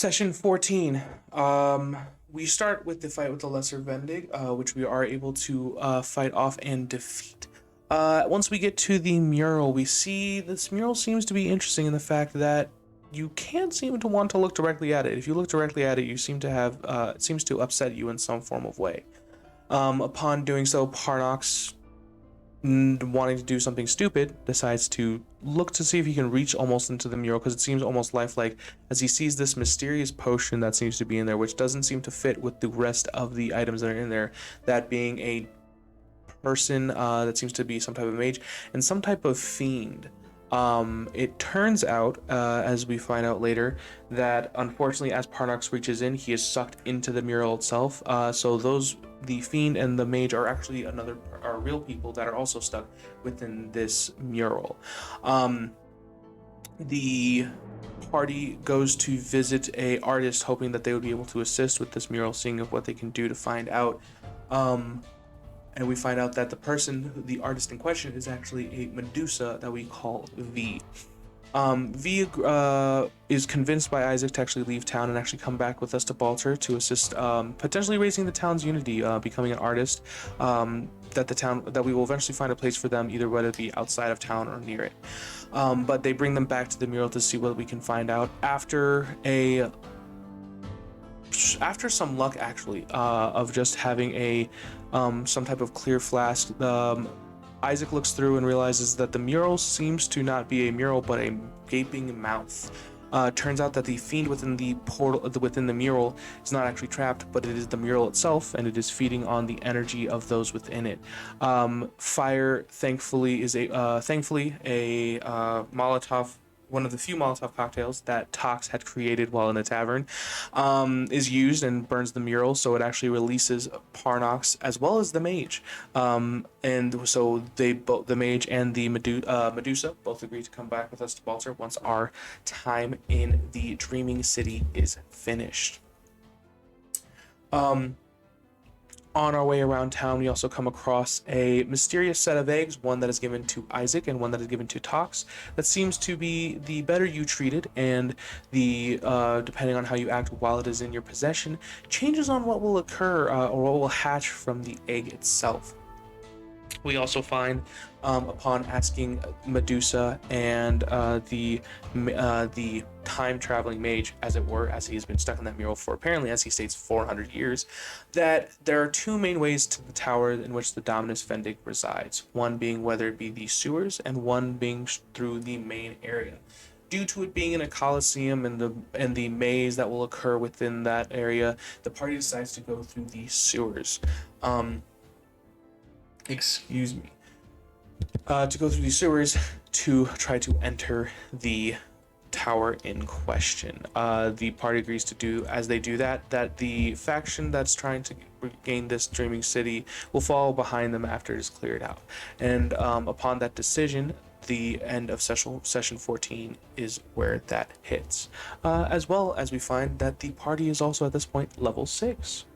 Session 14. We start with the fight with the Lesser Vendig, which we are able to fight off and defeat. Once we get to the mural, we see this mural seems to be interesting in the fact that you can't seem to want to look directly at it. If you look directly at it, you seem to have it seems to upset you in some form of way. Upon doing so, Parnox, wanting to do something stupid, decides to look to see if he can reach almost into the mural, because it seems almost lifelike as he sees this mysterious potion that seems to be in there, which doesn't seem to fit with the rest of the items that are in there, that being a person that seems to be some type of mage and some type of fiend. It turns out, as we find out later, that unfortunately, as Parnox reaches in, he is sucked into the mural itself. So the fiend and the mage are actually are real people that are also stuck within this mural. The party goes to visit a artist, hoping that they would be able to assist with this mural, seeing of what they can do to find out. And we find out that the artist in question, is actually a Medusa that we call V. V is convinced by Isaac to actually leave town and actually come back with us to Balter to assist, potentially raising the town's unity, becoming an artist, that we will eventually find a place for them, either whether it be outside of town or near it. But they bring them back to the mural to see what we can find out after some luck, actually, of just having some type of clear flask. Isaac looks through and realizes that the mural seems to not be a mural but a gaping mouth. Turns out that the fiend within the mural is not actually trapped, but it is the mural itself, and it is feeding on the energy of those within it. Fire, thankfully, is a Molotov. One of the few Molotov cocktails that Tox had created while in the tavern, is used and burns the mural, so it actually releases Parnox as well as the mage. And so the mage and the Medusa both agree to come back with us to Balter once our time in the Dreaming City is finished. On our way around town, we also come across a mysterious set of eggs, one that is given to Isaac and one that is given to Tox, that seems to be the better you treat it, and depending on how you act while it is in your possession, changes on what will occur, or what will hatch from the egg itself. We also find, upon asking Medusa and the time-traveling mage, as it were, as he's been stuck in that mural for apparently, as he states, 400 years, that there are two main ways to the tower in which the Dominus Vendig resides, one being whether it be the sewers and one being through the main area. Due to it being in a coliseum and the maze that will occur within that area, the party decides to go through the sewers. To go through the sewers to try to enter the tower in question. The party agrees to do, as they do that the faction that's trying to regain this dreaming city will follow behind them after it is cleared out. And upon that decision, the end of session 14 is where that hits. As well as we find that the party is also at this point level 6.